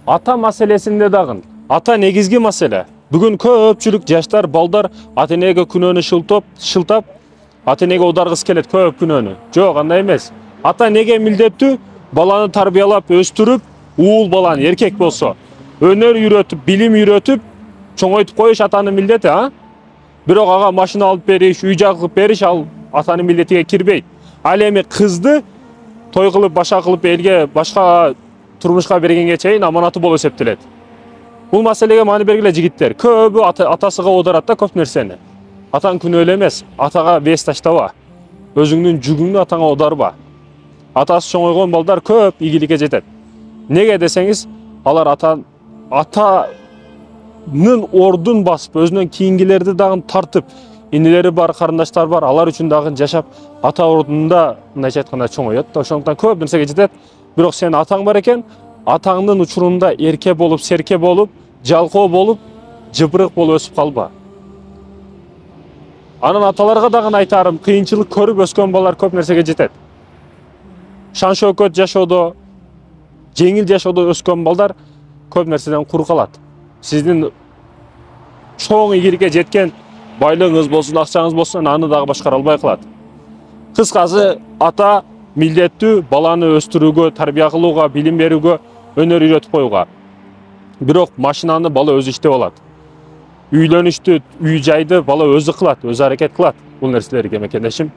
Ата маселесинде дагы. Ата негизги маселе. Бүгүн көпчүлүк жаштар, балдар ата-энеге күнөөнү шылтап, ата-энеге оодаргысы келет көп күнөөнү. Жок, андай эмес. Ата неге милдеттүү? Баланы тарбиялап, өстүрүп, уул баланы эркек болсо, өнөр үйрөтүп, билим үйрөтүп, чоңойтуп коюш атанын милдети, а? Бирок ага машина алып бериш, үй жай кылып бериш ал атанын милдетиге кирбейт. Ал эми кызды той кылып, башка кылып элге, башка турмушка бергенге чейин аманаты болуп эсептелет. Бул маселеге маани бергиле жигиттер. Көбү атасыга оодарат да көп нерсени. Атаң күнөөлүү эмес, атага бес таштаба. Өзүңдүн жүгүңдү атаңа оодарба. Атасы чоңойгон балдар көп ийгиликке жетет. Неге десеңиз, алар атанын ордун басып, өзүнөн кийингилерди дагы тартып, инилери бар, карындаштар бар, алар үчүн дагы жашап, ата ордунда, мындайча айтканда, чоңойот. Ошондуктан көп нерсеге жетет. Бирок сен атаң бар экен, атаңдын учурунда эрке болуп, серке болуп, жалкоо болуп, жыбырык болуп өсүп калба. Анан аталарга дагы айтарым, кыйынчылык көрүп өскөн балдар көп нерсеге жетет. Шан шөкөт жашоодо, жеңил жашоодо өскөн балдар көп нерседен кур калат. Сиздин чоң ийгиликке жеткен байлыгыңыз болсун, акчаңыз болсун, аны дагы башкара албай калат. Кыскасы, ата милдеттүү баланы өстүрүүгө, тарбия кылууга, билим берүүгө, өнөр үйрөтүп коюуга. Бирок машинаны бала өзү иштеп алат. Үйлөнүштү, үй жайды бала өзү кылат, өзү аракет кылат. Бул нерселерге мекендешим.